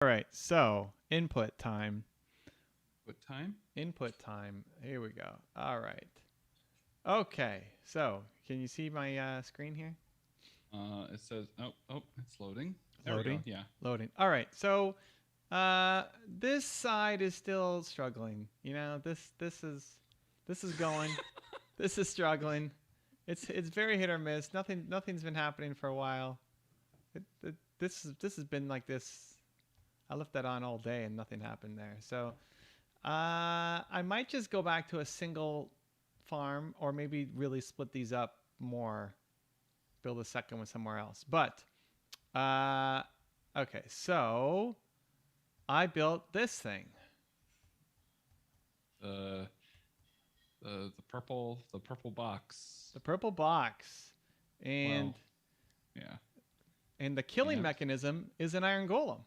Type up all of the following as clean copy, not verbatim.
All right, so input time. What time? Input time. Here we go. All right. Okay, so can you see my screen here? It says, it's loading. There we go. Loading. Yeah. Loading. All right, so this side is still struggling. You know, this is going. This is struggling. It's very hit or miss. Nothing's been happening for a while. This has been like this. I left that on all day and nothing happened there. So I might just go back to a single farm, or maybe really split these up more. Build a second one somewhere else. But uh, okay, so I built this thing. The the purple box. The purple box, and Well, yeah. the killing And mechanism is an iron golem.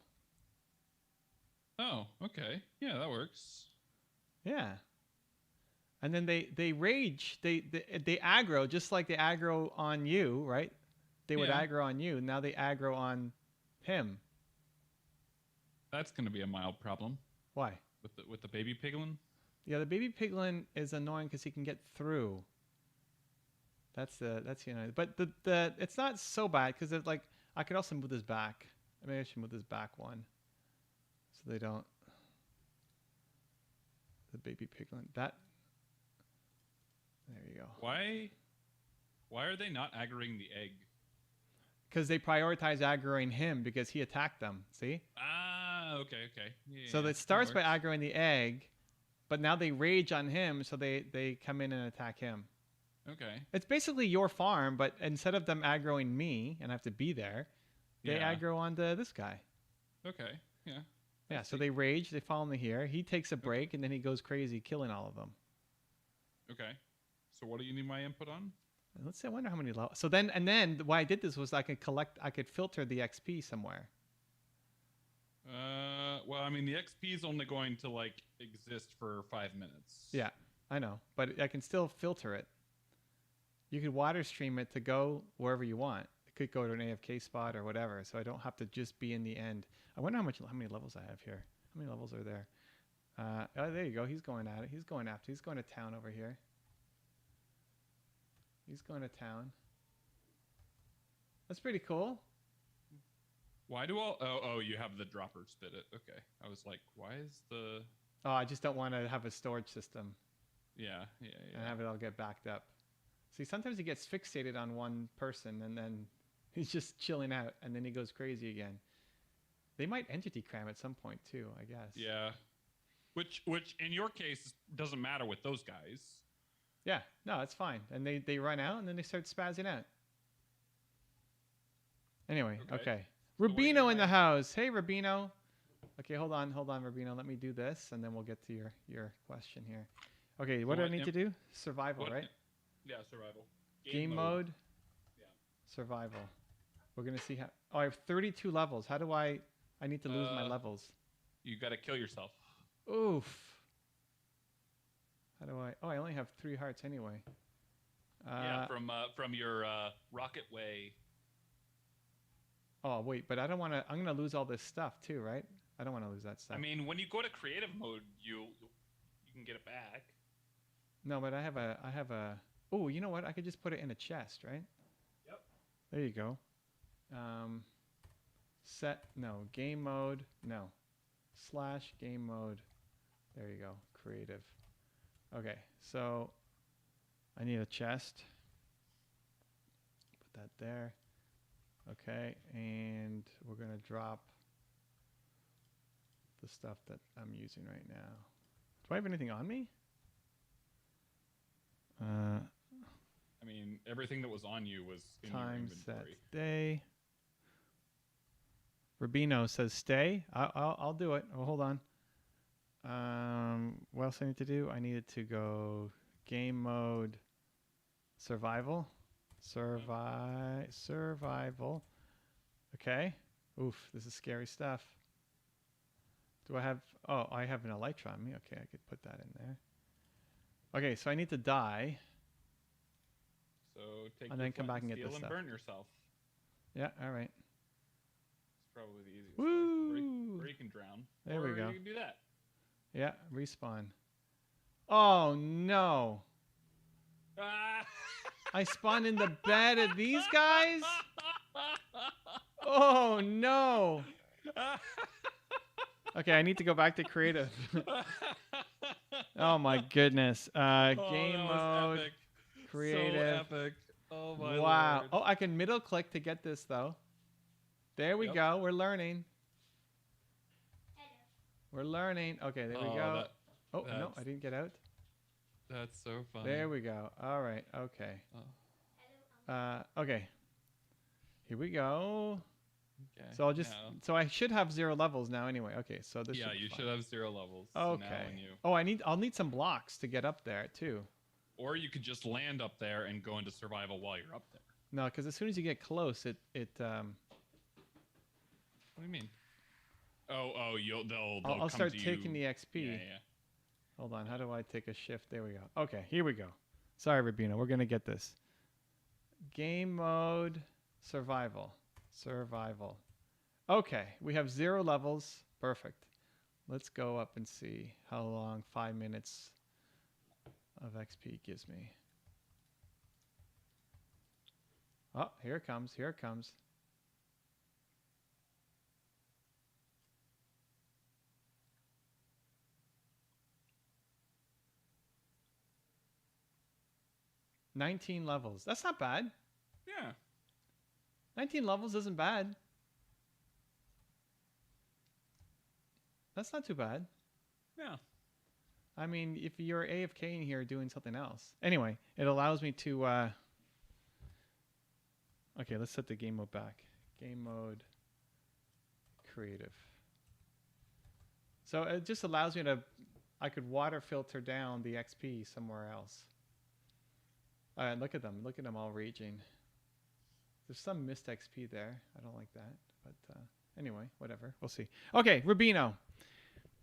oh, okay. Yeah, that works. Yeah. And then they rage. They aggro just like they aggro on you, right? They would Yeah, aggro on you. Now they aggro on him. that's gonna be a mild problem Why? with the baby piglin. Yeah, the baby piglin is annoying because he can get through. That's but the it's not so bad because it's like I could also move this back. Maybe I should move this back one so they don't. The baby piglin. That. There you go. Why are they not aggroing the egg? Because they prioritize aggroing him because he attacked them. See? Ah, okay. Yeah, So it that starts by works. aggroing the egg, but now they rage on him, so they come in and attack him. Okay. It's basically your farm, but instead of them aggroing me and I have to be there, they Yeah. aggro onto this guy. Okay. Yeah. I Yeah, so see. they rage, they follow me here. He takes a Okay. break and then he goes crazy, killing all of them. Okay. So what do you need my input on? Let's see, I wonder how many levels. So then why I did this was I could filter the XP somewhere. Well, I mean, the XP is only going to like exist for 5 minutes. Yeah, I know, but I can still filter it. You could water stream it to go wherever you want. It could go to an AFK spot or whatever, so I don't have to just be in the end. I wonder how many levels I have here. How many levels are there? Oh, there you go. He's going at it. He's going after. He's going to town over here. He's going to town. That's pretty cool. Why do all? Oh, you have the dropper spit it. Okay. I was like, why is the? Oh, I just don't want to have a storage system Yeah. and have it all get backed up. See, sometimes he gets fixated on one person and then he's just chilling out and then he goes crazy again. They might entity cram at some point too, I guess. Yeah. Which in your case doesn't matter with those guys. Yeah, no, it's fine. And they run out and then they start spazzing out. Anyway, okay. So what do you Rubino need in my- the house. Hey, Rubino. Okay, hold on, Rubino. Let me do this and then we'll get to your question here. Okay, what do I need to do? Survival, What? right? Yeah, survival. Game mode. Yeah. Survival. We're gonna see how. Oh, I have 32 levels. How do I need to lose my levels. You got to kill yourself. Oof. How do I? Oh, I only have 3 hearts anyway. Yeah, from your rocket way. Oh wait, but I don't want to. I'm gonna lose all this stuff too, right? I don't want to lose that stuff. I mean, when you go to creative mode, you can get it back. No, but I have a. Oh, you know what? I could just put it in a chest, right? Yep. There you go. Game mode. No. / game mode. There you go. Creative. Okay, so I need a chest. Put that there. Okay, and we're gonna drop the stuff that I'm using right now. Do I have anything on me? I mean, everything that was on you was in your Time set inventory. day. Rubino says stay. I'll do it. Oh, hold on. What else I need to do? I needed to go game mode, survival, survival. Okay. Oof, this is scary stuff. Do I have? Oh, I have an elytra on me. Okay, I could put that in there. Okay, so I need to die. So take And your then come flint back and get steel this and stuff. burn yourself. Yeah. All right. probably the easiest way. Woo! Or you can drown. There we or go. You can do that. Yeah, respawn. Oh no! Ah! I spawned in the bed of these guys? Oh no! Okay, I need to go back to creative. Oh my goodness. Game that was mode, epic. creative. So epic. Oh my Wow. lord. Oh, I can middle click to get this though. There we Yep. go. We're learning. We're learning. Okay, there we go. Oh, no, I didn't get out. That's so funny. There we go. All right. Okay. Oh. Okay. Here we go. Okay. So I'll just. now- So I should have 0 levels now anyway. Okay. So this. Yeah, should be you fine. should have 0 levels. So now Okay. when you, Oh, I'll need some blocks to get up there too. or you could just land up there and go into survival while you're up there. No, because as soon as you get close, it. What do you mean? Oh, they'll I'll come start to taking you. the XP. Yeah. Hold on. How do I take a shift? There we go. Okay. Here we go. Sorry, Rabino. We're gonna get this. Game mode, survival. Survival. Okay, we have 0 levels. Perfect. Let's go up and see how long 5 minutes of XP gives me. Oh, here it comes. Here it comes. $19 levels. That's not bad. Yeah. 19 levels isn't bad. That's not too bad. Yeah. I mean, if you're AFK in here doing something else. Anyway, it allows me to... Okay, let's set the game mode back. Game mode, creative. So it just allows me to... I could water filter down the XP somewhere else. Look at them. Look at them all raging. There's some missed XP there. I don't like that. But anyway, whatever. We'll see. Okay, Rubino.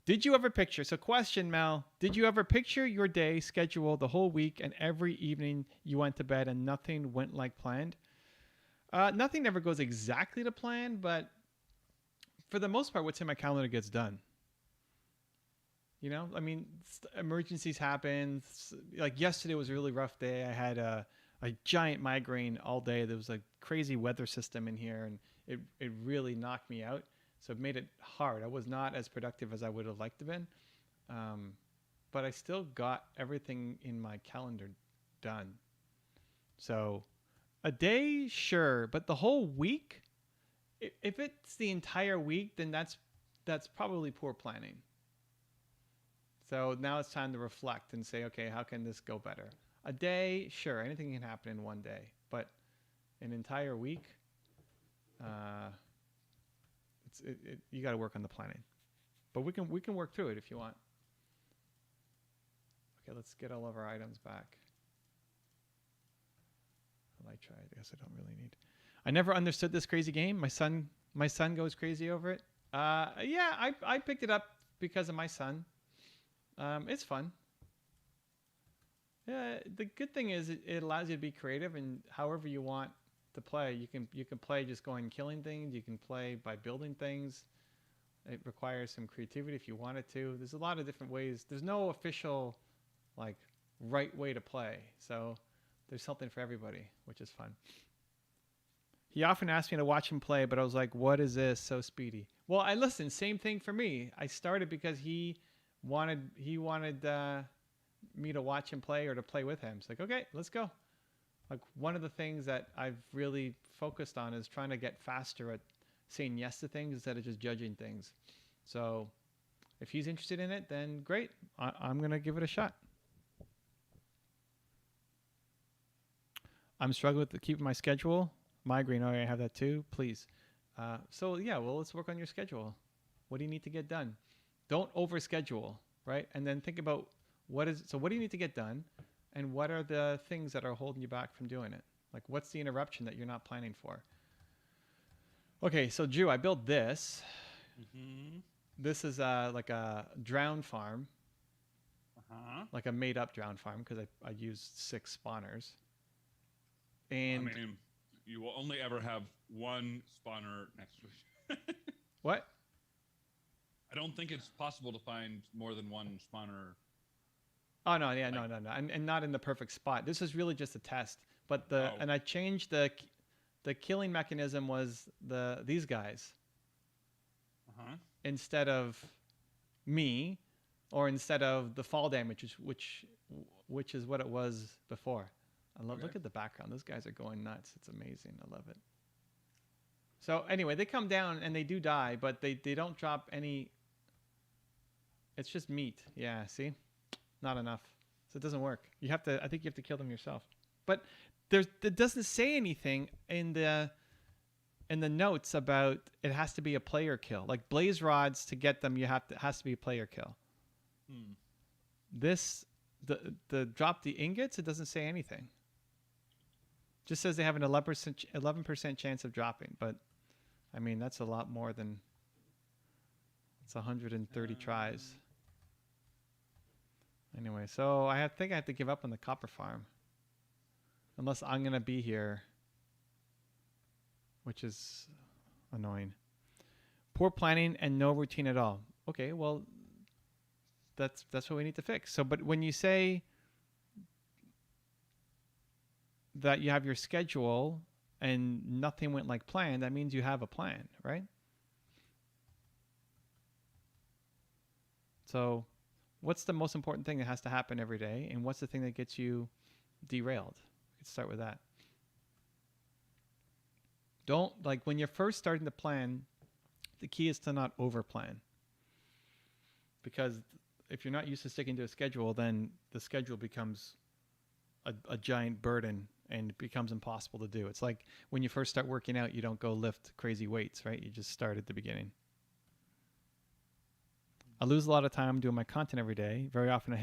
Did you ever picture, so question, Mel, did you ever picture your day schedule the whole week and every evening you went to bed and nothing went like planned? Nothing ever goes exactly to plan, but for the most part, what's in my calendar gets done. You know, I mean, emergencies happen. Like yesterday was a really rough day. I had a giant migraine all day. There was a crazy weather system in here, and it really knocked me out. So it made it hard. I was not as productive as I would have liked to have been. But I still got everything in my calendar done. So a day, sure. But the whole week, if it's the entire week, then that's probably poor planning. So now it's time to reflect and say, okay, how can this go better? A day, sure, anything can happen in one day, but an entire week, you got to work on the planning. But we can work through it if you want. Okay, let's get all of our items back. I might try. I guess I don't really need. I never understood this crazy game. My son goes crazy over it. Yeah, I picked it up because of my son. It's fun. Yeah, the good thing is it allows you to be creative, and however you want to play, you can play just going and killing things. You can play by building things. It requires some creativity if you wanted to. There's a lot of different ways. There's no official like right way to play. So there's something for everybody, which is fun. He often asked me to watch him play, but I was like, what is this? So speedy. Well, I listen, same thing for me. I started because he wanted me to watch him play or to play with him. It's like, okay, let's go. Like one of the things that I've really focused on is trying to get faster at saying yes to things instead of just judging things. So if he's interested in it, then great. I'm going to give it a shot. I'm struggling with keeping my schedule. Migraine, oh, I have that too. Please. So yeah, well, let's work on your schedule. What do you need to get done? Don't overschedule, right? And then think about what do you need to get done? And what are the things that are holding you back from doing it? Like what's the interruption that you're not planning for? Okay, so Drew, I built this. Mm-hmm. This is like a drown farm. Uh-huh. Like a made up drown farm because I used 6 spawners. And I mean, you will only ever have one spawner next to it. What? I don't think it's possible to find more than one spawner. Oh no, yeah, Like, no, and not in the perfect spot. This is really just a test. But oh, and I changed the killing mechanism was these guys uh-huh. instead of me, or instead of the fall damage, which is what it was before. Okay. Look at the background. Those guys are going nuts. It's amazing. I love it. So anyway, they come down and they do die, but they don't drop any. It's just meat. Yeah, see? Not enough. So it doesn't work. I think you have to kill them yourself. But it doesn't say anything in the notes about it has to be a player kill. Like blaze rods, to get them, has to be a player kill. This the drop the ingots, it doesn't say anything. Just says they have an 11% chance of dropping, but I mean that's a lot more than it's 130 tries. Anyway, so I think I have to give up on the copper farm. Unless I'm going to be here, which is annoying. Poor planning and no routine at all. Okay, well, that's what we need to fix. So, but when you say that you have your schedule and nothing went like planned, that means you have a plan, right? So what's the most important thing that has to happen every day? And what's the thing that gets you derailed? Let's start with that. Don't, like, when you're first starting to plan, the key is to not over plan. Because if you're not used to sticking to a schedule, then the schedule becomes a giant burden and it becomes impossible to do. It's like when you first start working out, you don't go lift crazy weights, right? You just start at the beginning. I lose a lot of time doing my content every day. Very often I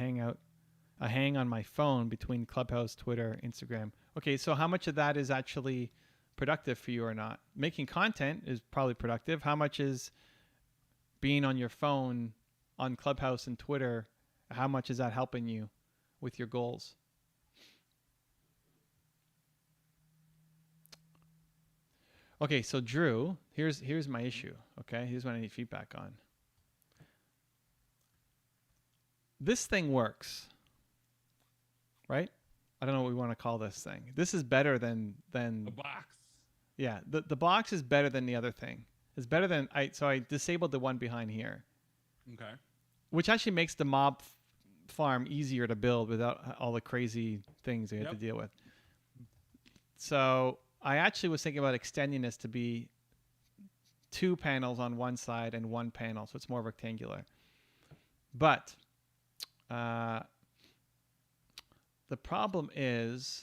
hang on my phone between Clubhouse, Twitter, Instagram. Okay, so how much of that is actually productive for you or not? Making content is probably productive. How much is being on your phone on Clubhouse and Twitter? How much is that helping you with your goals? Okay, so Drew, here's my issue. Okay, here's what I need feedback on. This thing works, right? I don't know what we want to call this thing. This is better than the box. Yeah, the box is better than the other thing. It's better than so I disabled the one behind here. Okay. Which actually makes the mob farm easier to build without all the crazy things you have to deal with. So I actually was thinking about extending this to be 2 panels on one side and 1 panel, so it's more rectangular. But the problem is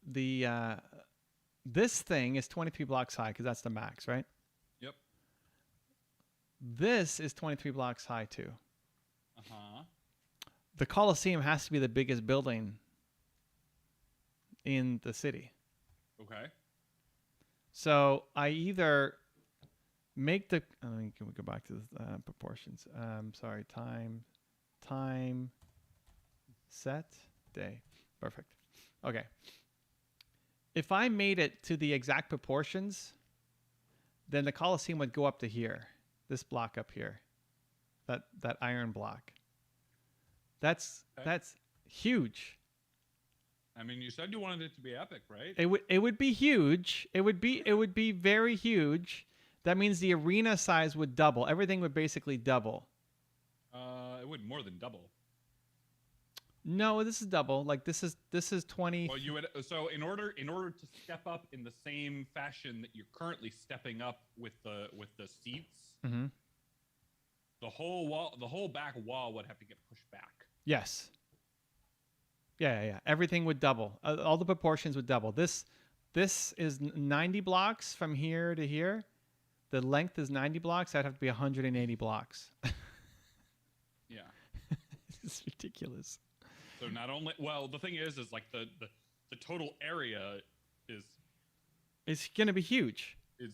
this thing is 23 blocks high because that's the max, right? Yep. This is 23 blocks high too. Uh-huh. The Coliseum has to be the biggest building in the city. Okay. So I either make the can we go back to the proportions? Sorry, time set day. Perfect. Okay. If I made it to the exact proportions, then the Coliseum would go up to here. This block up here. That iron block. That's huge. I mean, you said you wanted it to be epic, right? It would be huge. It would be very huge. That means the arena size would double. Everything would basically double. It would more than double. No, this is double. Like this is 20. Well, you would in order to step up in the same fashion that you're currently stepping up with the seats, Mm-hmm. the whole back wall would have to get pushed back. Yes. Yeah. Everything would double. All the proportions would double. This is 90 blocks from here to here. The length is 90 blocks. That'd have to be 180 blocks. Yeah. It's ridiculous. So not only, well, the thing is like the total area is It's going to be huge. Is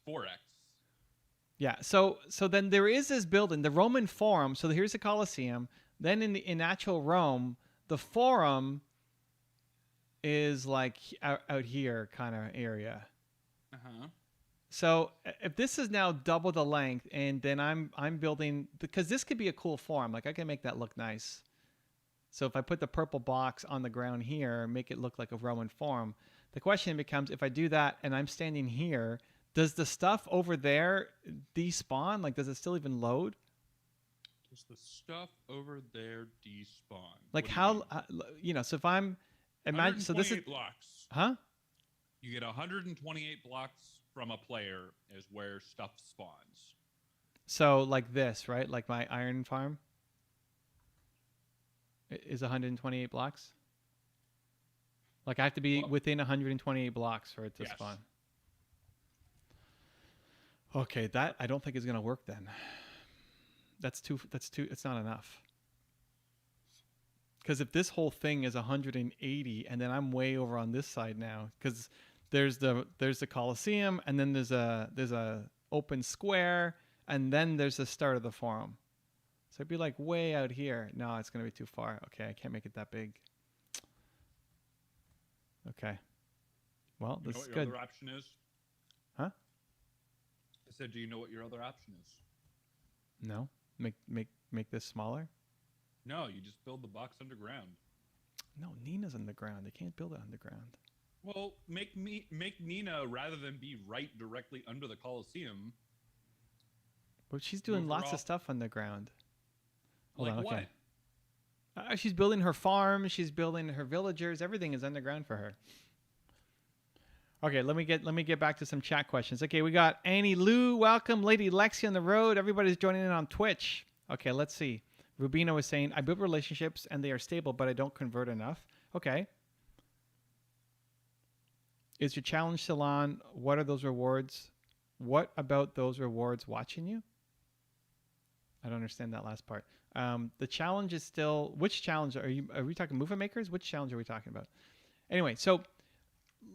4x. Yeah. So then there is this building, the Roman Forum. So here's the Colosseum. Then in actual Rome, the Forum is like out here kind of area. Uh-huh. So if this is now double the length, and then I'm building, because this could be a cool form. Like I can make that look nice. So if I put the purple box on the ground here, make it look like a Roman forum, the question becomes, if I do that and I'm standing here, does the stuff over there despawn? Like, does it still even load? Does the stuff over there despawn? Like What do how, mean? so if I'm, imagine, so this is, 128 blocks. huh? You get 128 blocks from a player is where stuff spawns. So like this, right? Like my iron farm is 128 blocks. Like I have to be within 128 blocks for it to spawn. Okay, that I don't think is gonna work then. That's too. It's not enough. Because if this whole thing is 180, and then I'm way over on this side now, because there's the Colosseum, and then there's a open square, and then there's the start of the forum. So it'd be like way out here. No, it's gonna be too far. Okay, I can't make it that big. Okay. Well, this is good. You know what your other option is? Huh? I said, do you know what your other option is? No. Make this smaller? No, you just build the box underground. No, Nina's underground. They can't build it underground. Well, make Nina, rather than be right directly under the Colosseum. But she's doing lots of stuff underground. Hold on, okay. What? She's building her farm. She's building her villagers. Everything is underground for her. Okay, let me get back to some chat questions. Okay, we got Annie Lou. Welcome. Lady Lexi on the road. Everybody's joining in on Twitch. Okay, let's see. Rubino was saying, I build relationships and they are stable, but I don't convert enough. Okay. Is your challenge still on? What are those rewards? What about those rewards watching you? I don't understand that last part. The challenge is still, which challenge are we talking movement makers? Which challenge are we talking about? Anyway, so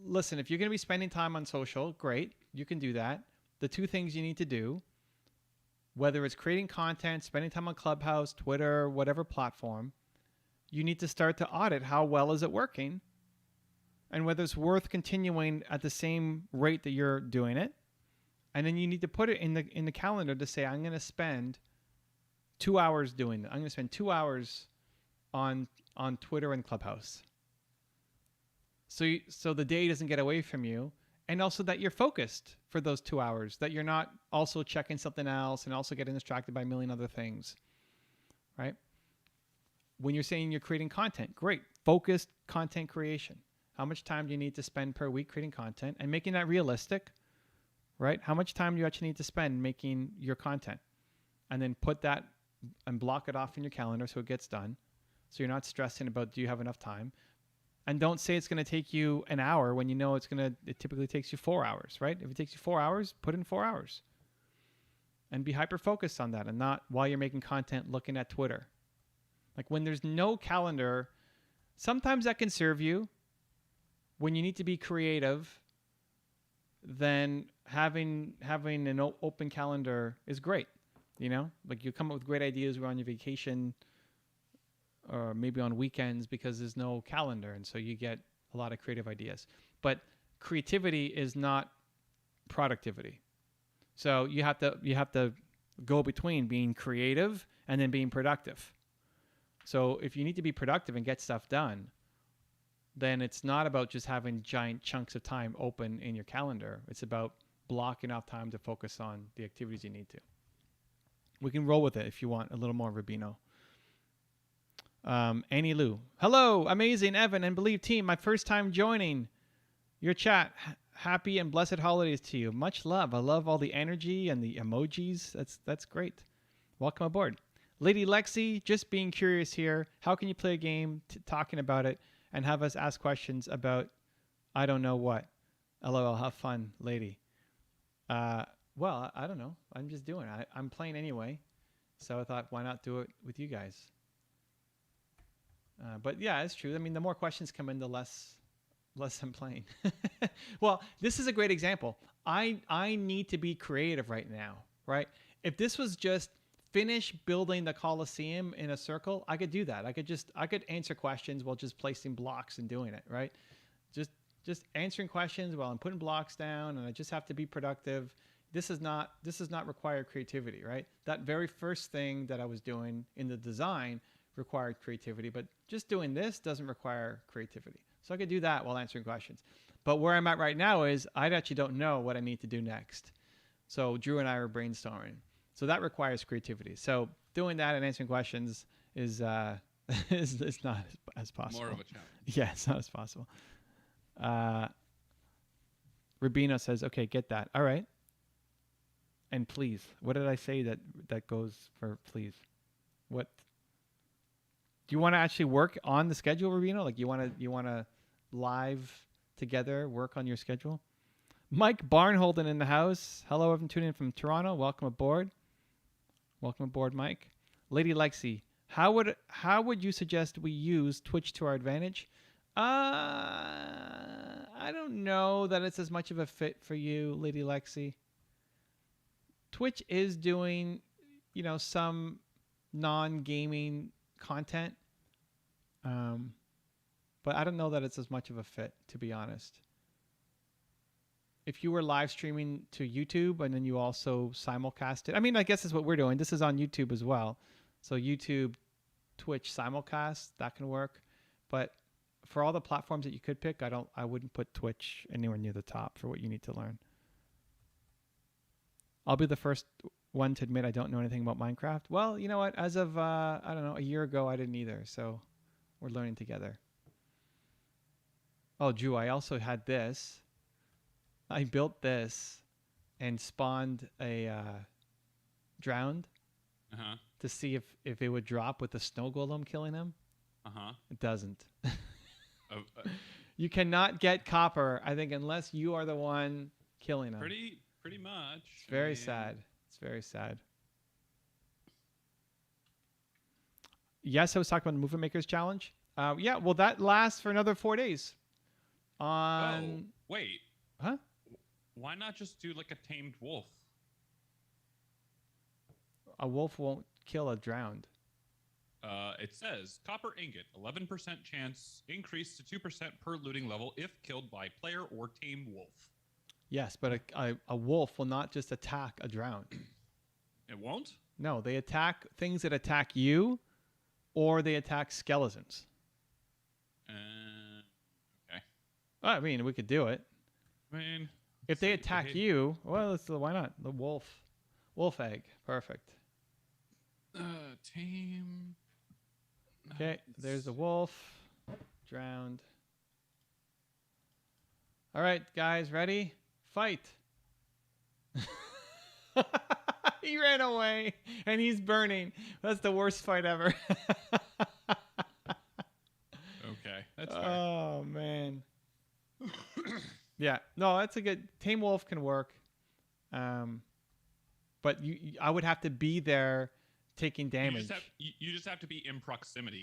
listen, if you're going to be spending time on social, great. You can do that. The two things you need to do, whether it's creating content, spending time on Clubhouse, Twitter, whatever platform, you need to start to audit how well is it working and whether it's worth continuing at the same rate that you're doing it. And then you need to put it in the calendar to say, I'm going to spend 2 hours doing that. I'm going to spend 2 hours on Twitter and Clubhouse. So the day doesn't get away from you, and also that you're focused for those 2 hours, that you're not also checking something else and also getting distracted by a million other things, right? When you're saying you're creating content, great. Focused content creation. How much time do you need to spend per week creating content and making that realistic, right? How much time do you actually need to spend making your content? And then put that and block it off in your calendar so it gets done. So you're not stressing about, do you have enough time? And don't say it's going to take you an hour when you know it typically takes you 4 hours, right? If it takes you 4 hours, put in 4 hours. And be hyper-focused on that and not while you're making content looking at Twitter. Like when there's no calendar, sometimes that can serve you. When you need to be creative, then having an open calendar is great. You know, like you come up with great ideas when on your vacation or maybe on weekends because there's no calendar. And so you get a lot of creative ideas. But creativity is not productivity. So you have to go between being creative and then being productive. So if you need to be productive and get stuff done, then it's not about just having giant chunks of time open in your calendar. It's about blocking off time to focus on the activities you need to. We can roll with it if you want a little more Rubino. Annie Lou. Hello, amazing Evan and Believe team. My first time joining your chat. Happy and blessed holidays to you. Much love. I love all the energy and the emojis. That's great. Welcome aboard. Lady Lexi, just being curious here. How can you play a game talking about it and have us ask questions about I don't know what? LOL, have fun, lady. Well, I don't know. I'm just doing it. I'm playing anyway. So I thought, why not do it with you guys? But yeah, it's true. I mean, the more questions come in, the less I'm playing. Well, this is a great example. I need to be creative right now, right? If this was just finish building the Colosseum in a circle, I could do that. I could answer questions while just placing blocks and doing it, right? Just just answering questions while I'm putting blocks down, and I just have to be productive. This is not require creativity, right? That very first thing that I was doing in the design required creativity, but just doing this doesn't require creativity. So I could do that while answering questions. But where I'm at right now is I actually don't know what I need to do next. So Drew and I are brainstorming. So that requires creativity. So doing that and answering questions is is not as possible. More of a challenge. Yeah, it's not as possible. Rubino says, okay, get that. All right. And please, what did I say that goes for please? What do you want to actually work on the schedule, Rubino? Like you want to live together, work on your schedule? Mike Barnholden in the house. Hello, everyone tuning in from Toronto. Welcome aboard. Welcome aboard, Mike. Lady Lexi, how would you suggest we use Twitch to our advantage? I don't know that it's as much of a fit for you, Lady Lexi. Twitch is doing, some non-gaming content. But I don't know that it's as much of a fit, to be honest. If you were live streaming to YouTube and then you also simulcast it, I mean, I guess that's what we're doing. This is on YouTube as well. So YouTube, Twitch simulcast, that can work. But for all the platforms that you could pick, I wouldn't put Twitch anywhere near the top for what you need to learn. I'll be the first one to admit I don't know anything about Minecraft. Well, you know what? As of, I don't know, a year ago, I didn't either. So we're learning together. Oh, Drew, I also had this. I built this and spawned a drowned to see if it would drop with the snow golem killing him. It doesn't. You cannot get copper, I think, unless you are the one killing him. Pretty much. It's very sad. It's very sad. Yes, I was talking about the Movement Makers Challenge. Yeah, well, that lasts for another 4 days. Oh, wait. Huh? Why not just do like a tamed wolf? A wolf won't kill a drowned. It says copper ingot, 11% chance, increased to 2% per looting level if killed by player or tame wolf. Yes, but a wolf will not just attack a drowned. It won't? No, they attack things that attack you, or they attack skeletons. Okay. I mean, we could do it. I mean, if they attack you, well, why not? The wolf egg, perfect. Tame. Okay, there's the wolf, drowned. All right, guys, ready? Fight. He ran away, and he's burning. That's the worst fight ever. Okay, that's fair. Oh, man. Yeah, no, that's a good... Tame wolf can work. But I would have to be there taking damage. You just have to be in proximity.